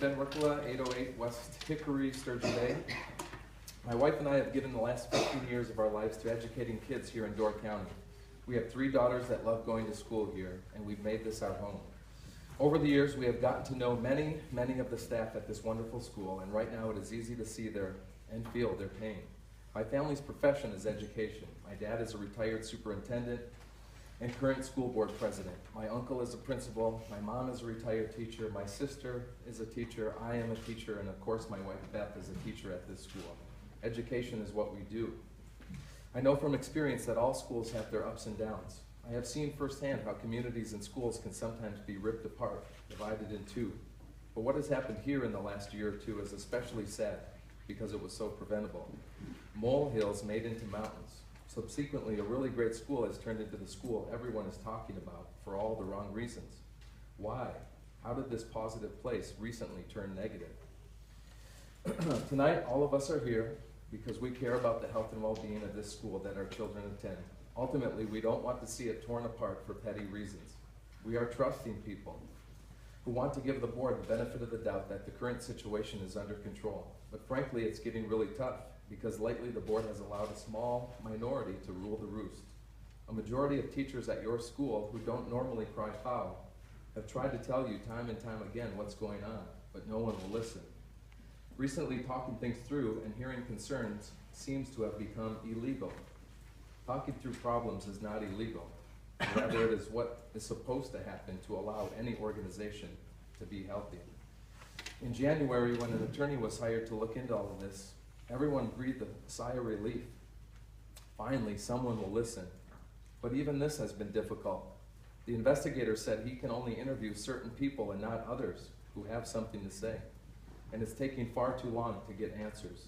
Ben Rikkola, 808 West Hickory, Sturgeon Bay. My wife and I have given the last 15 years of our lives to educating kids here in Door County. We have 3 daughters that love going to school here, and we've made this our home. Over the years, we have gotten to know many of the staff at this wonderful school, and right now it is easy to see and feel their pain. My family's profession is education. My dad is a retired superintendent and current school board president. My uncle is a principal. My mom is a retired teacher. My sister is a teacher. I am a teacher, and of course my wife Beth is a teacher at this school. Education is what we do. I know from experience that all schools have their ups and downs. I have seen firsthand how communities and schools can sometimes be ripped apart, divided in two. But what has happened here in the last year or two is especially sad because it was so preventable. Molehills made into mountains. Subsequently, a really great school has turned into the school everyone is talking about for all the wrong reasons. Why? How did this positive place recently turn negative? Tonight, all of us are here because we care about the health and well-being of this school that our children attend. Ultimately, we don't want to see it torn apart for petty reasons. We are trusting people who want to give the board the benefit of the doubt that the current situation is under control. But frankly, it's getting really tough because lately the board has allowed a small minority to rule the roost. A majority of teachers at your school who don't normally cry foul have tried to tell you time and time again what's going on, but no one will listen. Recently, talking things through and hearing concerns seems to have become illegal. Talking through problems is not illegal. Rather, it is what is supposed to happen to allow any organization to be healthy. In January, when an attorney was hired to look into all of this, everyone breathed a sigh of relief. Finally, someone will listen. But even this has been difficult. The investigator said he can only interview certain people and not others who have something to say. And it's taking far too long to get answers.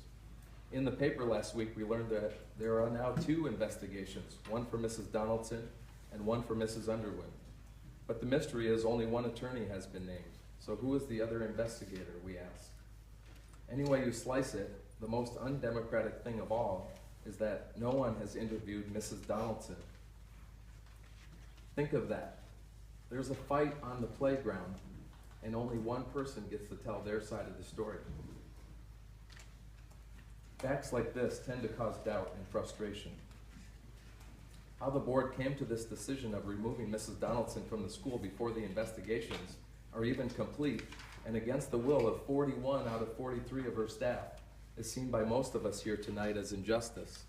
In the paper last week, we learned that there are now 2 investigations, one for Mrs. Donaldson and one for Mrs. Underwood. But the mystery is only one attorney has been named. So who is the other investigator, we ask? Any way you slice it, the most undemocratic thing of all is that no one has interviewed Mrs. Donaldson. Think of that. There's a fight on the playground, and only one person gets to tell their side of the story. Facts like this tend to cause doubt and frustration. How the board came to this decision of removing Mrs. Donaldson from the school before the investigations are even complete and against the will of 41 out of 43 of her staff is seen by most of us here tonight as injustice.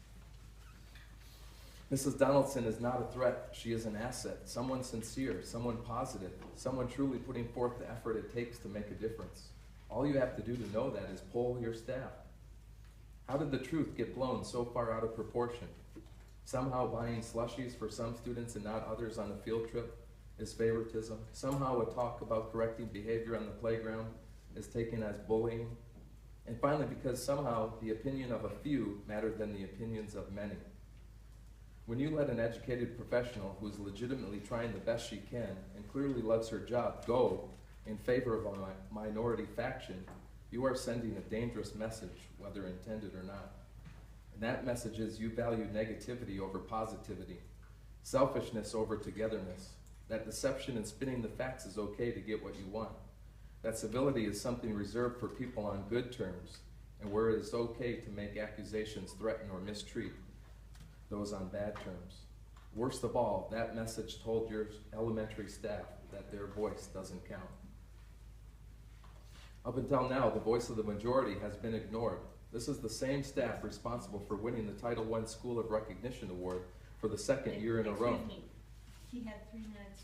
Mrs. Donaldson is not a threat. She is an asset, someone sincere, someone positive, someone truly putting forth the effort it takes to make a difference. All you have to do to know that is poll your staff. How did the truth get blown so far out of proportion? Somehow buying slushies for some students and not others on a field trip is favoritism. Somehow a talk about correcting behavior on the playground is taken as bullying. And finally, because somehow the opinion of a few mattered than the opinions of many. When you let an educated professional who is legitimately trying the best she can and clearly loves her job go in favor of a minority faction, you are sending a dangerous message, whether intended or not. And that message is you value negativity over positivity, selfishness over togetherness, that deception and spinning the facts is okay to get what you want, that civility is something reserved for people on good terms, and where it is okay to make accusations, threaten, or mistreat those on bad terms. Worst of all, that message told your elementary staff that their voice doesn't count. Up until now, the voice of the majority has been ignored. This is the same staff responsible for winning the Title I School of Recognition Award for the 2nd year in a row. He had 3 minutes.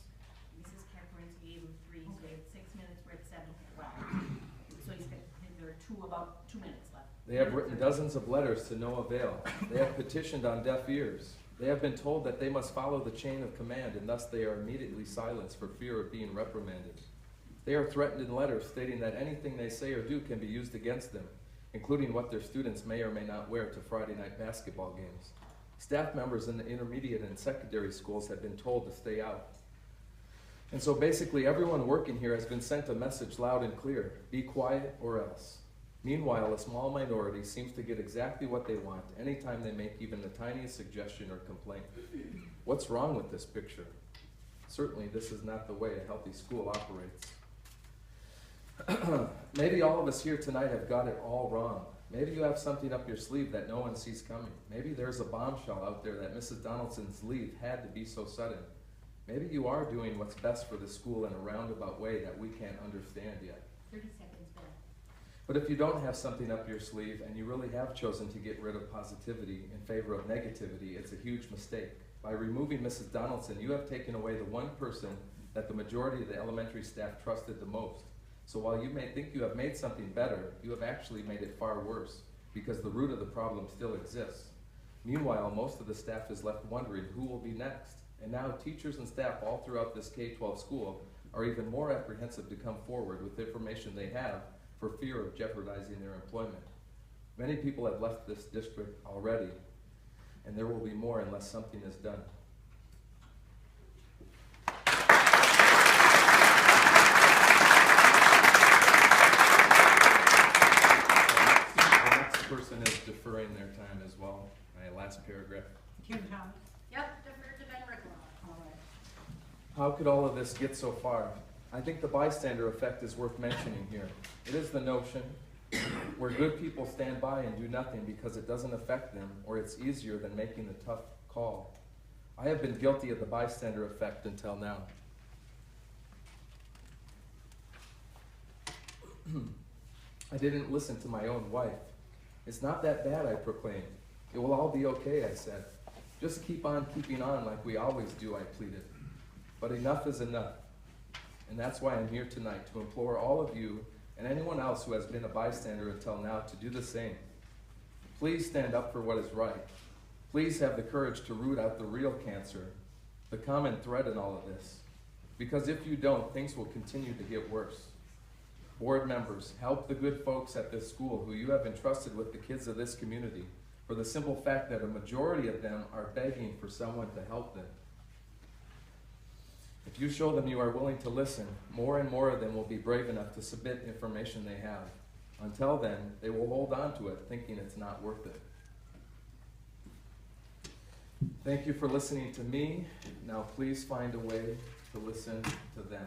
Mrs. Caparins gave him 3, so he had 6 minutes. We're at 7:12. So there are about 2 minutes left. They have written dozens of letters to no avail. They have petitioned on deaf ears. They have been told that they must follow the chain of command, and thus they are immediately silenced for fear of being reprimanded. They are threatened in letters stating that anything they say or do can be used against them, including what their students may or may not wear to Friday night basketball games. Staff members in the intermediate and secondary schools have been told to stay out. And so basically everyone working here has been sent a message loud and clear: be quiet or else. Meanwhile, a small minority seems to get exactly what they want anytime they make even the tiniest suggestion or complaint. What's wrong with this picture? Certainly, this is not the way a healthy school operates. Maybe all of us here tonight have got it all wrong. Maybe you have something up your sleeve that no one sees coming. Maybe there's a bombshell out there that Mrs. Donaldson's leave had to be so sudden. Maybe you are doing what's best for the school in a roundabout way that we can't understand yet. 30 seconds, Bill. But if you don't have something up your sleeve and you really have chosen to get rid of positivity in favor of negativity, it's a huge mistake. By removing Mrs. Donaldson, you have taken away the one person that the majority of the elementary staff trusted the most. So while you may think you have made something better, you have actually made it far worse, because the root of the problem still exists. Meanwhile, most of the staff is left wondering who will be next. And now teachers and staff all throughout this K-12 school are even more apprehensive to come forward with information they have for fear of jeopardizing their employment. Many people have left this district already, and there will be more unless something is done. The next person is deferring their time as well. My last paragraph. Kim Thomas. Yep, defer to Ben Rikkola. All right. How could all of this get so far? I think the bystander effect is worth mentioning here. It is the notion where good people stand by and do nothing because it doesn't affect them, or it's easier than making the tough call. I have been guilty of the bystander effect until now. I didn't listen to my own wife. It's not that bad, I proclaimed. It will all be okay, I said. Just keep on keeping on like we always do, I pleaded. But enough is enough. And that's why I'm here tonight, to implore all of you and anyone else who has been a bystander until now to do the same. Please stand up for what is right. Please have the courage to root out the real cancer, the common thread in all of this. Because if you don't, things will continue to get worse. Board members, help the good folks at this school who you have entrusted with the kids of this community, for the simple fact that a majority of them are begging for someone to help them. If you show them you are willing to listen, more and more of them will be brave enough to submit information they have. Until then, they will hold on to it, thinking it's not worth it. Thank you for listening to me. Now please find a way to listen to them.